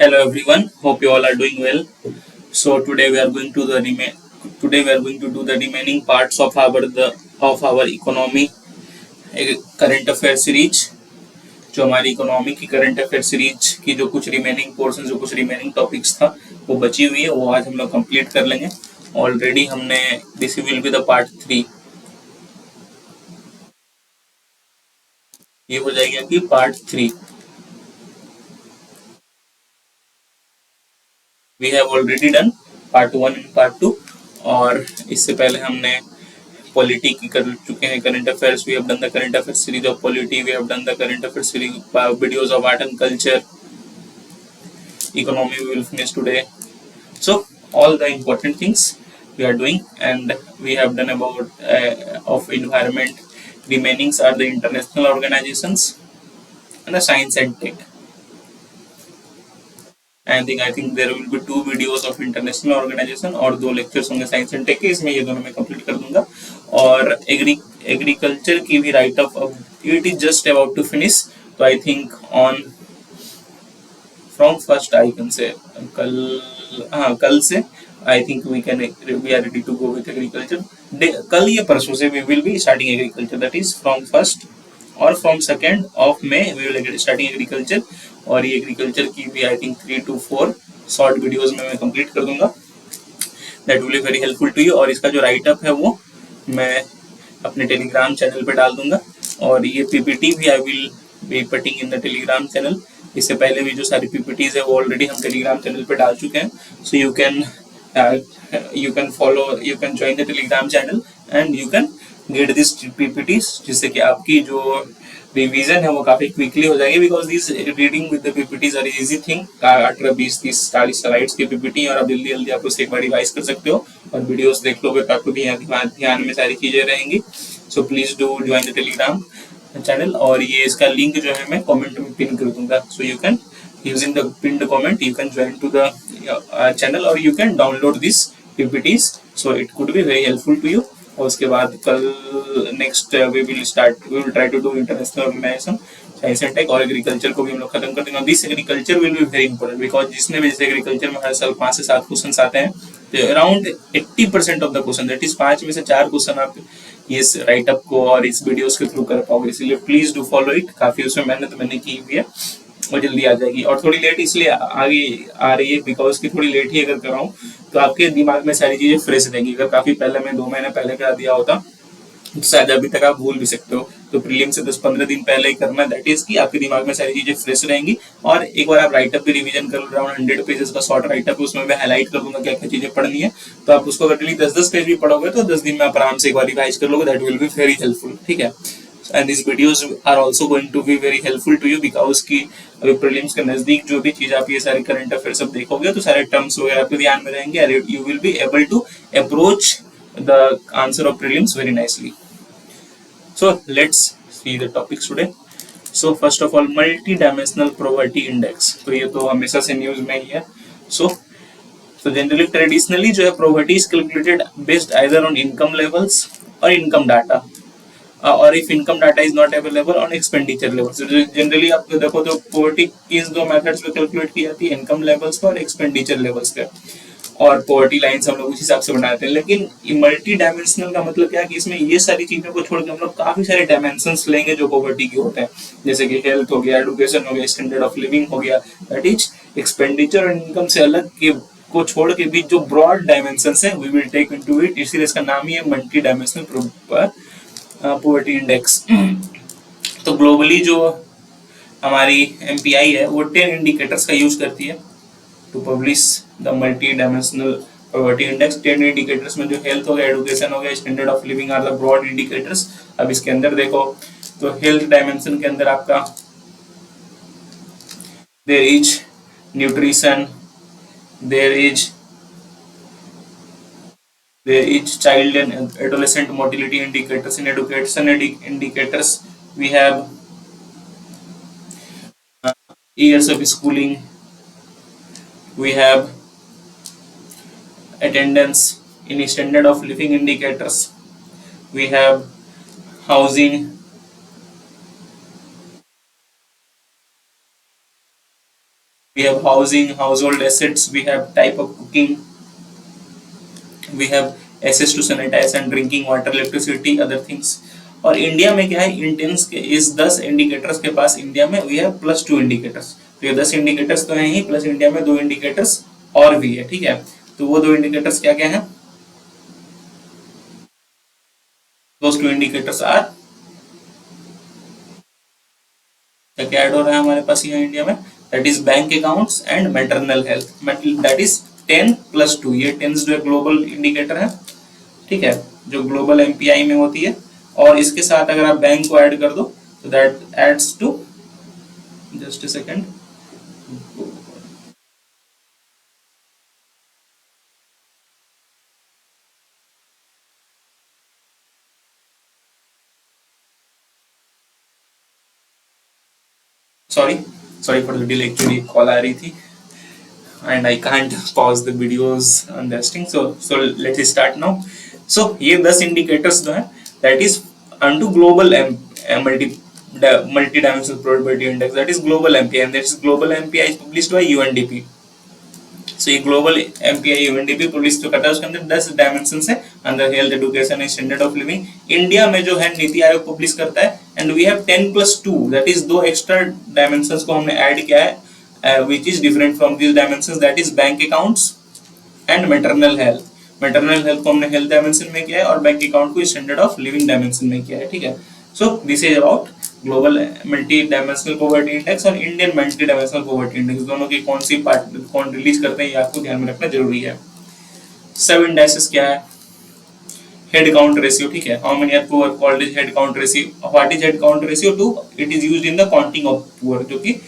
Hello everyone. Hope you all are doing well. So today we are going to do the remaining parts of our economy current affair series. जो हमारी economy की current affair series की जो कुछ remaining topics था वो बची हुई है, वो आज हम लोग कंप्लीट कर लेंगे. ऑलरेडी हमने this will be the part 3. ये हो जाएगा कि part 3. We have already done part 1 and part 2. और इससे पहले हमने पॉलिटी की कर चुके हैं. Current affairs we have done the current affair series of polity. We have done the current affair series videos of art and culture. Economy we will finish today. So all the important things we are doing, and we have done about of environment. Remainings are the international organizations and the science and tech. I think there will be 2 videos of international organization और 2 lectures होंगे science and take के. इसमें ये दोनों मैं complete कर दूंगा. और एग्रीकल्चर की भी right of it is just about to finish. तो I think on from first I can say कल से I think we are ready to go with agriculture. कल या परसों से we will be starting agriculture. That is from 1st और from 2nd of May we will starting agriculture. और ये agriculture की भी I think 3 to 4 short videos में मैं कंप्लीट कर दूंगा. That will be very helpful to you. और इसका जो राइट अप है वो मैं अपने टेलीग्राम चैनल पे डाल दूंगा. और ये पीपीटी भी I will be putting in the Telegram channel. इससे पहले भी जो सारी पीपीटीज है वो ऑलरेडी हम टेलीग्राम चैनल पे डाल चुके हैं. So you can follow, you can join the Telegram channel and you can get this PPTs, जिससे कि आपकी जो रिवीजन है वो काफी क्विकली हो जाएगी. Because this reading with the PPTs are easy thing. 18, 20, 30, 40 slides की पीपीटी और आप जल्दी जल्दी आप उससे एक बार रिवाइज कर सकते हो. और वीडियोस देख लोगे तो आपको ध्यान में सारी चीजें रहेंगी. So please do join the Telegram channel. और ये इसका लिंक जो है मैं कमेंट में पिन कर दूंगा. So you can using the pinned comment you can join to the channel or you can download these PPTs. So it could be very helpful to you. और उसके बाद कल next we will try to do international organisation, science and tech और agriculture को भी हम लोग खत्म कर देंगे. This agriculture will be very important because जिसने भी जैसे एग्रीकल्चर में हर साल 5 से 7 क्वेश्चन आते हैं. तो around 80% of the question, that is 5 में से 4 क्वेश्चन आप इस राइटअप को और इस वीडियोस के थ्रू कर पाओगे. इसलिए प्लीज डू फॉलो इट. काफी उसमें मेहनत मैंने की हुई है और जल्दी आ जाएगी. और थोड़ी लेट इसलिए आगे आ रही है बिकॉज की थोड़ी लेट ही अगर कर रहा हूँ तो आपके दिमाग में सारी चीजें फ्रेश रहेंगी. अगर काफी पहले मैं 2 महीने पहले करा दिया होता तो शायद अभी तक आप भूल भी सकते हो. तो प्रीलिम से 10-15 दिन पहले ही करना. दैट इज कि आपके दिमाग में सारी चीजें फ्रेश रहेंगी. और एक बार आप राइटअप भी रिवीजन कर लो. अराउंड 100 पेजेस का शॉर्ट राइटअप है, उसमें मैं हाईलाइट कर दूंगा क्या क्या चीजें पढ़नी है. तो आप उसको अगर 10-10 पेज भी पढ़ोगे तो 10 दिन में आप आराम से एक बार रिवाइज कर लोगे. That will be very helpful. ठीक है. And this videos are also going to be very helpful to you because की अभी प्रीलिम्स के नजदीक जो भी चीज आप ये सारे करंट अफेयर सब देखोगे तो सारे टर्म्स वगैरह आपके ध्यान में रहेंगे. You will be able to approach the answer of prelims very nicely. So let's see the topics today. So first of all, multi-dimensional poverty index. तो ये तो हमेशा से न्यूज में ही है. So generally traditionally जो है poverty is calculated based either on income levels or income data, or if income data is not available on expenditure levels. So generally आप देखो तो poverty किस 2 methods पे calculate की जाती है, income levels पे और expenditure levels पे. और पॉवर्टी लाइन्स हम लोग उस हिसाब से बनाते हैं. लेकिन मल्टी डायमेंशनल का मतलब क्या है कि इसमें ये सारी चीजों को छोड़ के हम लोग काफी सारे डायमेंशंस लेंगे जो पॉवर्टी के होते हैं. जैसे कि हेल्थ हो गया, एजुकेशन हो गया, स्टैंडर्ड ऑफ लिविंग हो गया. दैट इज एक्सपेंडिचर और इनकम से अलग के को छोड़ के भी जो ब्रॉड डायमेंशंस हैं we will take into it. इसीलिए इसका नाम ही है मल्टी डायमेंशनल पॉवर्टी इंडेक्स. तो ग्लोबली जो हमारी एमपीआई है वो 10 इंडिकेटर्स का यूज करती है to publish the multi-dimensional poverty index. 10 indicators में जो health हो गया, education हो गया, standard of living are the broad indicators. अब इसके अंदर देखो तो health dimension के अंदर आपका there is nutrition, there is child and adolescent motility indicators. In education indicators we have years of schooling, we have attendance. In standard of living indicators we have housing, we have housing, household assets, we have type of cooking, we have access to sanitize and drinking water, electricity, other things. और India में क्या है, intense के इस 10 indicators के पास India में we have +2 indicators. तो ये 10 इंडिकेटर्स तो हैं ही, प्लस इंडिया में 2 इंडिकेटर्स और भी है, ठीक है। तो वो 2 इंडिकेटर्स क्या क्या हैं? दोस 2 इंडिकेटर्स आर, क्या ऐड हो रहा है हमारे पास यहाँ इंडिया में, that is bank accounts and maternal health, that is 10+2। ये 10 जो ग्लोबल इंडिकेटर है, ठीक है, जो ग्लोबल एमपीआई में होती है। और इसके साथ अगर आप बैंक को ऐड कर दो तो that adds to, just a second, sorry sorry for the delay, actually call आ रही थी and I can't pause the videos on this thing. So let's start now. So ये 10 indicators जो हैं, that is onto global multi-dimensional probability index, that is global MPI, and that is global MPI is published by UNDP. So ये global MPI UNDP publish जो करता है, उसके अंदर 10 dimensions है अंदर, health, education, standard of living. India में जो है नीति आयोग पब्लिश करता है, and we have 10+2, that is 2 extra dimensions को हमने ऐड किया है, which is different from these dimensions, that is bank accounts and maternal health. maternal health को हमने health dimension में किया है और bank account को standard of living dimension में किया है, ठीक है। So this is about global multi-dimensional poverty index और Indian multi-dimensional poverty index, दोनों की कौन सी पार्ट कौन रिलीज करते हैं ये आपको ध्यान में रखना जरूरी है। सब इंडाइसेस क्या है? हेड काउंट रेशियो, ठीक है, how many are poor, called is head count ratio, what is head count ratio to, it is used in the counting of poor, जो कि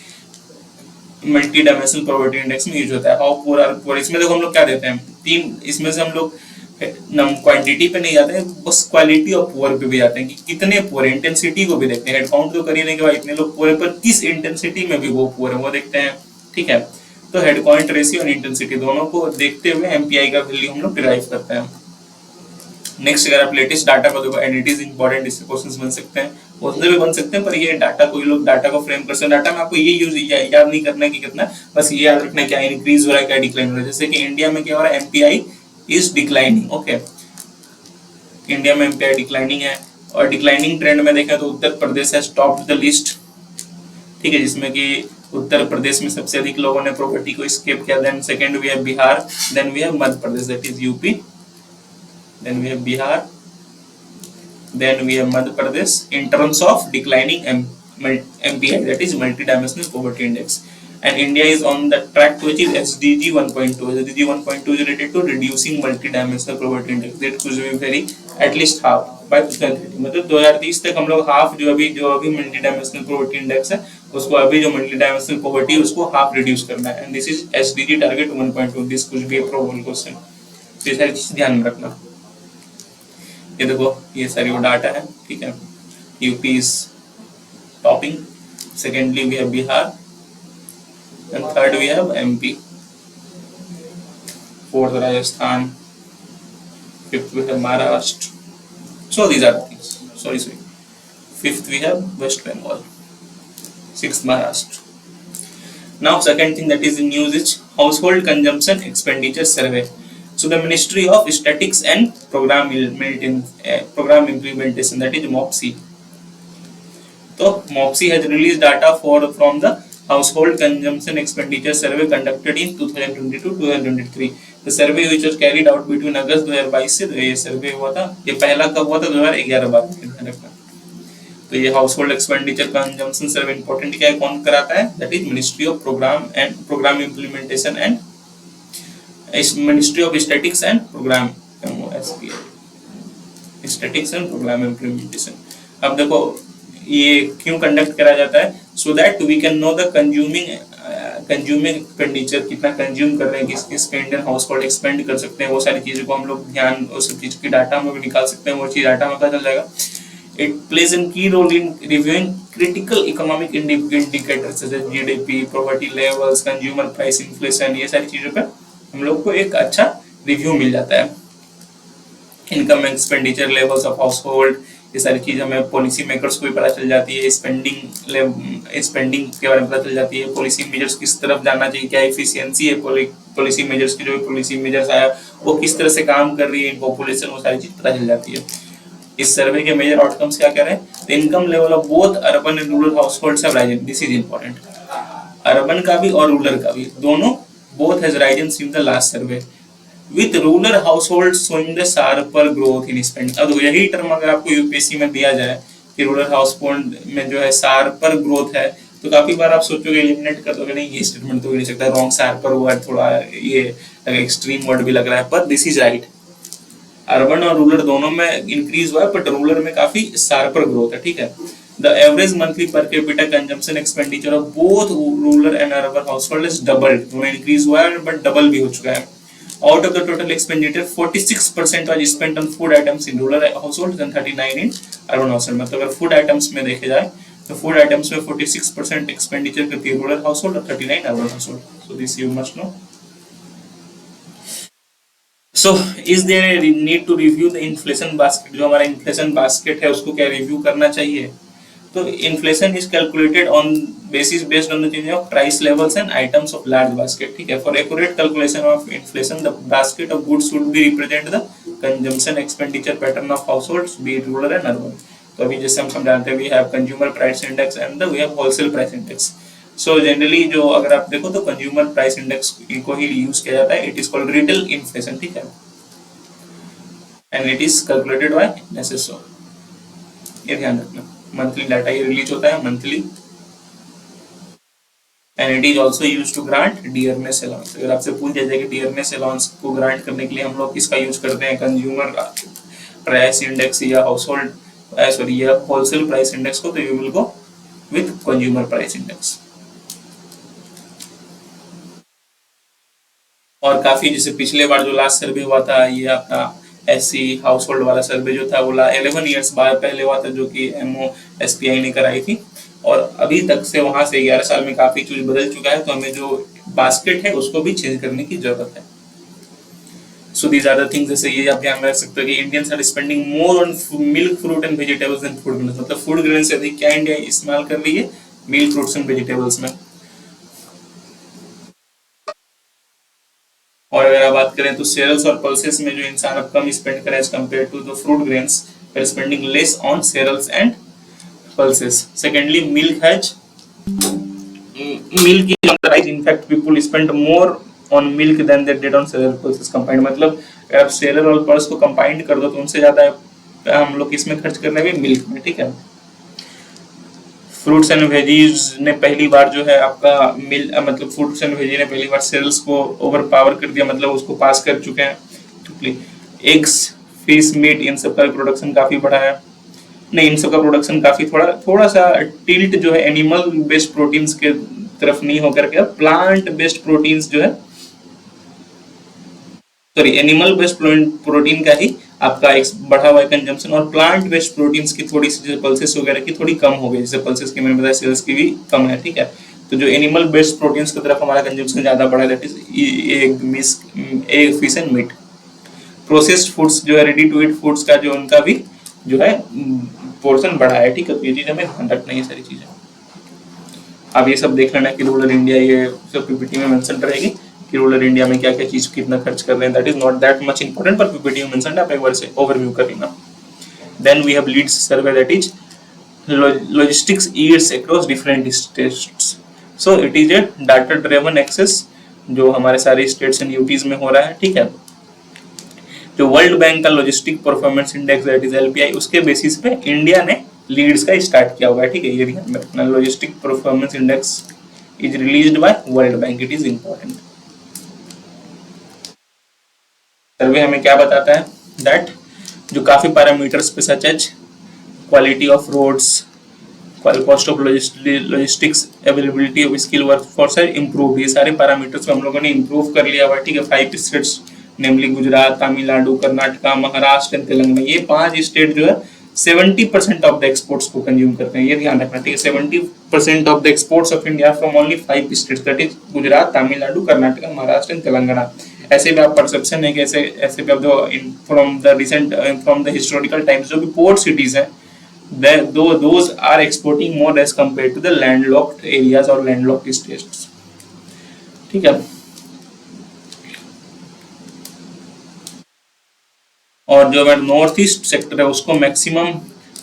मल्टी डायमेंशनल प्रोबेबिलिटी इंडेक्स में use होता है। How poor are poor, इसमें देखो हम लोग क्या देते हैं, 3, इसमें से हम लोग क्वांटिटी पे नहीं जाते हैं, बस क्वालिटी और पुअर पे भी जाते हैं कि कितने पुअर, इंटेंसिटी को भी देखते हैं। हेड काउंट तो करने के बाद इतने लोग पुअर, पर किस इंटेंसिटी में भी वो पुअर है वो देखते हैं, ठीक है। तो हेड काउंट रेशियो और इंटेंसिटी दोनों को देखते हुए एमपीआई का वैल्यू हम लोग डिराइव करते हैं। नेक्स्ट, अगर आप लेटेस्ट डाटा को देखो, एंड इट इज इंपॉर्टेंट, इससे क्वेश्चंस बन सकते हैं, उससे भी बन सकते हैं, पर ये डाटा कोई लोग डाटा को फ्रेम कर सकते हैं। डाटा में आपको ये याद नहीं करना है कि कितना, बस ये याद रखना है क्या इंक्रीज हो रहा है क्या डिक्लाइन हो रहा है। जैसे कि इंडिया में क्या हो रहा है, MPI is declining, okay, India में एमपीआई डिक्लाइनिंग है, और डिक्लाइनिंग ट्रेंड में देखें तो Uttar Pradesh has topped the list, ठीक है, जिसमें कि उत्तर प्रदेश में सबसे अधिक लोगों ने प्रॉपर्टी को स्केप किया। Then second we have Bihar, then we have Madhya Pradesh, that is UP, then we have Bihar, then we have Madhya Pradesh in terms of declining MPI, that is multi-dimensional poverty index, and India is on the track to achieve SDG 1.2. SDG 1.2 is related to reducing multi-dimensional poverty index, that could be very at least half by 2030, मतलब 2030 तक हम लोग half जो अभी multi-dimensional poverty index है उसको, अभी जो multi-dimensional poverty है उसको हाफ रिड्यूस करना है, and this is SDG target 1.2. this could be a probable question, तो ये सारी चीज ध्यान में रखना। ये देखो ये सारी वो डाटा है, ठीक है, UP is topping, secondly we have Bihar, and third we have MP, fourth Rajasthan, fifth we have Maharashtra, so these are things, sorry fifth we have West Bengal, sixth Maharashtra. Now second thing that is in news is household consumption expenditure survey. So the Ministry of Statistics and Program Implementation, that is MOPSI. So MOPSI has released data from the Household Consumption Expenditure Survey conducted in 2022-2023. The survey which was carried out between अगस्त 2022 से ये सर्वे हुआ था, ये पहला कब हुआ था, 2011-12 में ध्यान रखना। तो ये household expenditure consumption survey important क्या है, कौन कराता है, that is ministry of programme implementation and ministry of statics and programme, statics and programme implementation. अब देखो ये क्यों कंडक्ट करा जाता है, so that we can know the consuming expenditure, कितना कंज्यूम कर रहे हैं, किस पे इंडियन हाउस होल्ड एक्सपेंड कर सकते हैं, वो सारी चीजों को हम लोग ध्यान, उस सब चीज की डाटा में भी निकाल सकते हैं, वो चीज डाटा में पता चल जाएगा। It plays an key role in reviewing critical economic indicators जैसे GDP, poverty levels, consumer price inflation, ये सारी चीजों पर हम लोग को एक अच्छा रिव्यू मिल जाता है। Income expenditure levels of house hold, ये सारी चीज हमें पॉलिसी मेकर्स को भी पता चल जाती है, स्पेंडिंग के बारे में पता चल जाती है, पॉलिसी मेजर्स किस तरफ जाना चाहिए, क्या एफिशिएंसी है पॉलिसी मेजर्स की, जो पॉलिसी मेजर्स आया वो किस तरह से काम कर रही है इन पॉपुलेशन, वो सारी चीज पता चल जाती है। इस सर्वे के मेजर आउटकम्स क्या कह रहे हैं? The income level of both urban and rural households have Ryzen, this is important. Urban का भी और रूरल का भी, दोनों both has risen in the last survey, with rural household showing the sharper growth in spending. अब यही term अगर आपको यूपीएससी में दिया जाए कि रूरल हाउसहोल्ड में जो है शार्पर ग्रोथ है, तो काफी बार आप सोचोगे, एलिमिनेट कर दोगे, नहीं ये स्टेटमेंट तो हो नहीं सकता, रॉन्ग, शार्पर वर्ड थोड़ा ये एक्सट्रीम वर्ड भी लग रहा है, पर दिस इज राइट। अर्बन और रूरल दोनों में इंक्रीज हुआ है, बट रूरल में काफी शार्पर ग्रोथ है, ठीक है। The average monthly per capita consumption expenditure of both rural and urban household is doubled, दोनों इंक्रीज हुआ है बट डबल भी हो चुका है। Out of the total expenditure, 46% was spent on food items in rural households and 39 in urban household। मतलब अगर food items में देखे जाए तो food items में 46% expenditure करती है rural household और 39 urban household। So this you must know। So is there a need to review the inflation basket? जो हमारा inflation basket है उसको क्या review करना चाहिए? तो inflation is calculated on basis based on the change of price levels and items of large basket, ठीक है। For accurate calculation of inflation, the basket of goods should be represent the consumption expenditure pattern of households, be it rural and urban। तो अभी जैसे हम समझाते हैं, we have consumer price index and we have wholesale price index। So generally जो अगर आप देखो तो consumer price index को ही यूज किया जाता है, it is called retail inflation, ठीक है, and it is calculated by NSSO। ये ध्यान रखना, मंथली डाटा ये रिलीज होता है monthly, and it is also use to grant dearness allowance. अगर आपसे पूछ जाए कि डियरनेस अलाउंस को ग्रांट करने के लिए हम लोग किसका यूज करते हैं, कंज्यूमर प्राइस इंडेक्स या हाउसहोल्ड सॉरी या होलसेल प्राइस इंडेक्स को, तो you will go with consumer price index. और काफी जैसे पिछले बार जो लास्ट सर्वे हुआ था, ये आपका एससी हाउस होल्ड वाला सर्वे जो था वो 11 ईयर्स बाद पहले हुआ था, जो कि MOSPI ने कराई थी, और अभी तक से वहां से 11 साल में काफी चीज बदल चुका है, तो हमें जो बास्केट है उसको भी चेंज करने की जरूरत है। So these are the things, जैसे ये आप ध्यान रख सकते हो कि Indians are spending more on milk, fruit and vegetables and food grains. मतलब फूड ग्रेन से अधिक क्या इंडिया इस्तेमाल कर रही है, मिल्क, फ्रूट्स एंड वेजिटेबल्स में। और अगर आप बात करें तो सेरेल्स और पल्सेस में जो इंसान अब कम स्पेंड करे as compare to the fruit grains, we spending less on cereals and pulses। Secondly, milk is on the rise। In fact, people spend more on milk than they did on cereal pulses combined। मतलब अगर आप cereal और pulse को combined कर दो तो उनसे ज्यादा हम लोग इसमें खर्च करने में मिल्क में, ठीक है। फ्रूट्स एंड वेजीज ने पहली बार जो है आपका मतलब फ्रूट्स एंड वेजी ने पहली बार सेरेल्स को ओवर पावर कर दिया, मतलब उसको पास कर चुके हैं। एग्स, फिश, मीट, इन सब का प्रोडक्शन काफी बढ़ा है। नहीं, इन सब का प्रोडक्शन काफी थोड़ा सा टिल्ट जो है एनिमल बेस्ड प्रोटीन्स के तरफ नहीं होकर के प्लांट बेस्ड प्रोटीन्स जो है, सॉरी एनिमल बेस्ड प्रोटीन का ही आपका एक बढ़ा हुआ है कंजम्पशन, और प्लांट बेस्ड प्रोटीन्स की थोड़ी सी जैसे पल्सेस वगैरह की थोड़ी कम हो गई, जैसे पल्सेस की मैंने बताया, सेल्स की भी कम है, ठीक है। तो जो एनिमल बेस्ड प्रोटीन्स की तरफ हमारा कंजम्पशन ज्यादा बढ़ा है, that is egg, fish and meat. Processed foods जो है, रेडी टू ईट फूड्स का जो उनका भी जो है पोर्शन बढ़ा है, ठीक है। तो ये चीज हमें ध्यान रखना है, ये सारी चीजें अब ये सब देख लेना कि रूरल इंडिया, ये सब पीपीटी में मेंशन रहेगी कि रूरल इंडिया में क्या क्या चीज कितना खर्च कर रहे हैं, that is not that much important, पर पीपीटी में मेंशन है, आप एक बार से ओवरव्यू कर लेना। Then we have leads survey, that is logistics years across different states. So it is a data driven access जो हमारे सारे स्टेट्स एंड यूटीज में हो रहा है, ठीक है। जो वर्ल्ड बैंक का logistic performance index that is LPI, उसके बेसिस पे इंडिया ने लीड्स का स्टार्ट किया हुआ है, ठीक है। ये ध्यान में रखना, logistic performance index is released by world bank, it is important. Survey हमें क्या बताता है, दैट जो काफी पैरामीटर्स पे such as quality of roads, cost of logistics, availability of skill workforce है इम्प्रूव, ये सारे पैरामीटर्स हम लोगों ने इम्प्रूव कर लिया हुआ है, ठीक है। 5 states namely Gujarat, Tamil Nadu, Karnataka, Maharashtra and Telangana, ये 5 स्टेट जो है 70% ऑफ द एक्सपोर्ट्स को कंज्यूम करते हैं, ये ध्यान रखना, ठीक है। 70% of the exports of India from only 5 states, that is Gujarat, Tamil Nadu, Karnataka, Maharashtra and Telangana. ऐसे भी आप परसेप्शन है कि ऐसे भी आप जो from the recent from the historical times जो भी पोर्ट सिटीज हैं those are exporting more as compared to the landlocked areas or landlocked states. ठीक है, और जो हमारा नॉर्थ ईस्ट सेक्टर है उसको मैक्सिमम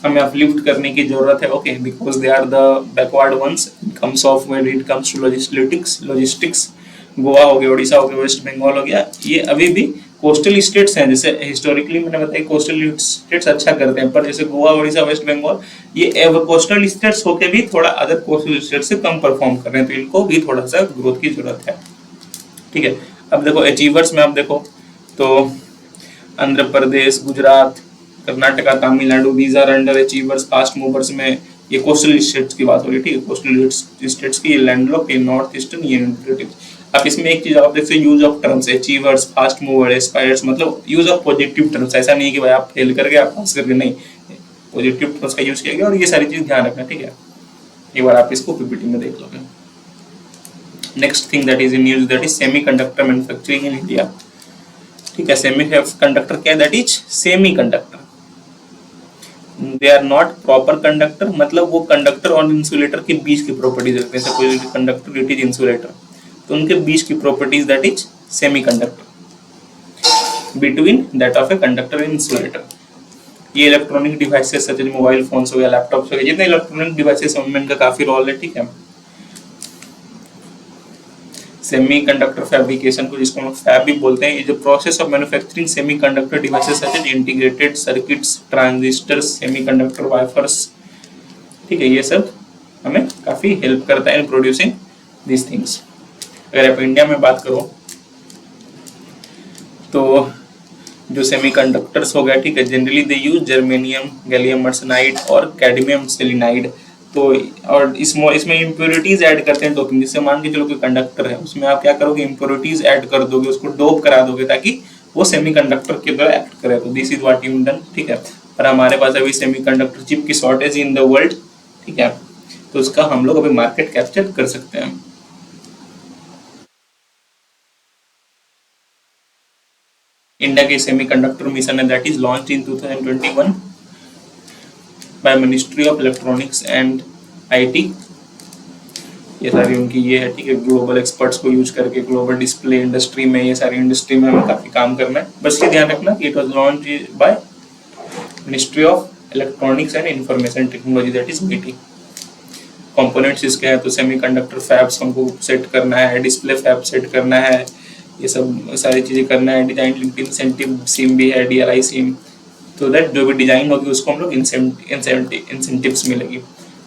हमें अपलिफ्ट करने की जरूरत है, okay, because they are the backward ones in comes of when it comes to logistics. Goa हो गया, उड़ीसा हो गया, वेस्ट बंगाल हो गया, ये अभी भी कोस्टल स्टेट्स हैं। जैसे हिस्टोरिकली मैंने बताया कोस्टल स्टेट्स अच्छा करते हैं, पर जैसे गोवा, उड़ीसा, वेस्ट बंगाल ये कोस्टल स्टेट्स होके भी थोड़ा अदर कोस्टल स्टेट से कम परफॉर्म कर रहे हैं, तो इनको भी थोड़ा सा ग्रोथ की जरूरत है। ठीक है, अब देखो अचीवर्स में आप देखो तो Andhra Pradesh, Gujarat, Karnataka, Tamil Nadu, these are under achievers. Fast movers में ये कोस्टल स्टेट्स की बात हो रही है, ठीक है, कोस्टल स्टेट्स की, ये लैंडलॉक, ये नॉर्थ ईस्टर्न, ये न्यूट्रेटिव। आप इसमें एक चीज आप देख सकते, use of terms, achievers, fast mover, aspires, मतलब यूज ऑफ पॉजिटिव टर्म्स। ऐसा नहीं है कि भाई आप फेल कर गए आप पास कर गए, नहीं, पॉजिटिव टर्म्स का यूज किया गया, और ये सारी चीज ध्यान रखना, ठीक है। एक बार आप इसको पीपीटी में देख लोगे। Next thing that is in news, that is semiconductor manufacturing in India. ठीक है, सेमीकंडक्टर क्या है, that is semiconductor, they are not proper conductor, मतलब वो कंडक्टर और इंसुलेटर के बीच की प्रॉपर्टीज रखते हैं। Suppose conductor, it is insulator, तो उनके बीच की properties that is semiconductor, between that of a conductor and insulator. ये electronic devices such as mobile phones हो गया, लैपटॉप्स हो गया, जितने इलेक्ट्रॉनिक डिवाइसेस हैं उनमें इनका काफी रोल है, ठीक है। सेमीकंडक्टर फैब्रिकेशन को जिसको हम फैब भी बोलते हैं, ये जो process of manufacturing semiconductor devices such as integrated circuits, transistors, semiconductor wafers, ठीक है, ये सब हमें काफी हेल्प करता है इन प्रोड्यूसिंग दिस थिंग्स। अगर आप इंडिया में बात करो तो जो सेमीकंडक्टर्स हो गया, ठीक है, generally they use germanium, gallium arsenide और कैडमियम सेलेनाइड। तो और इसमें इम्प्योरिटीज ऐड करते हैं डोपिंग। जिससे मान के चलो कोई कंडक्टर है, उसमें आप क्या करोगे, इम्प्योरिटीज ऐड कर दोगे, उसको डोप करा दोगे ताकि वो सेमीकंडक्टर की तरह एक्ट करे। तो this is what you done, ठीक है। और हमारे पास अभी सेमीकंडक्टर चिप की शॉर्टेज इन द वर्ल्ड, ठीक है, तो उसका हम लोग अभी मार्केट कैप्चर कर सकते हैं। इंडिया की सेमीकंडक्टर मिशन है that is launch in 2021 by ministry of electronics and IT. ये सारी उनकी ये है, ठीक है, ग्लोबल एक्सपर्ट्स को यूज करके ग्लोबल डिस्प्ले इंडस्ट्री में, ये सारी इंडस्ट्री में हमें काफी काम करना है। बस ये ध्यान रखना कि it was launch by ministry of electronics and information technology that is MITI। Components इसके हैं तो सेमीकंडक्टर फैब्स हमको सेट करना है, डिस्प्ले फैब सेट करना है, ये सब सारी चीजें करना है। डिजाइन लिंक्ड इंसेंटिव सिम भी है, DLI सिम, तो दैट जो भी डिजाइन होगी उसको हम लोग इंसेंटिव्स मिलेगी।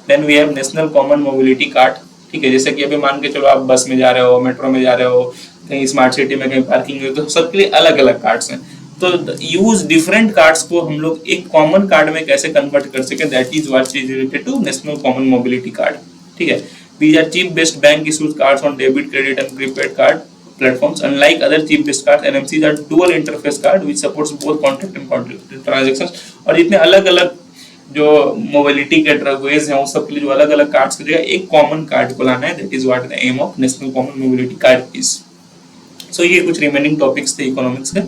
Then we have national common mobility card, ठीक है, जैसे कि अभी मान के चलो आप बस में जा रहे हो, मेट्रो में जा रहे हो, कहीं स्मार्ट सिटी में कहीं पार्किंग है, तो सबके लिए अलग अलग कार्ड्स हैं। तो यूज डिफरेंट कार्ड्स को हम लोग एक कॉमन कार्ड में कैसे कन्वर्ट कर सके, that is what is related to national common mobility card, ठीक है। These are chip based bank issued cards on debit, credit and prepaid card platforms. Unlike other chip based cards, NMCs are dual interface card which supports both contact and contact transactions। और जितने अलग अलग जो mobility के ड्रगवेज हैं उन सब के लिए जो अलग अलग कार्ड्स की जगह एक कॉमन कार्ड को लाना है, that is what the aim of national common mobility card is. So ये कुछ रिमेनिंग टॉपिक्स थे इकोनॉमिक्स के,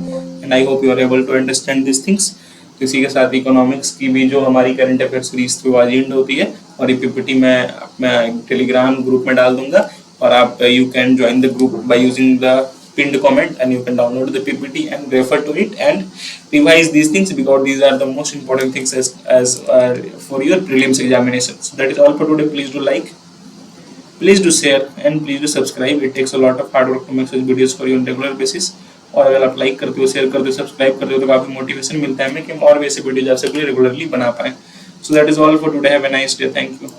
and I hope you are able to understand this things. तो इसी के साथ इकोनॉमिक्स की भी जो हमारी करंट अफेयर सीरीज थी वो आज एंड होती है, और ये पीपीटी मैं टेलीग्राम ग्रुप में डाल दूंगा, और आप you can join the group by using the pinned comment, and you can download the PPT and refer to it and revise these things because these are the most important things as for your prelims examinations. So that is all for today. Please do like, please do share, and please do subscribe. It takes a lot of hard work to make such videos for you on regular basis. और अगर आप like करते हो, share करते हो, subscribe करते हो तो काफी मोटिवेशन मिलता है हमें कि हम और भी ऐसे वीडियोज आपसे रेगुलरली बना पाए। So that is all for today. Have a nice day. Thank you.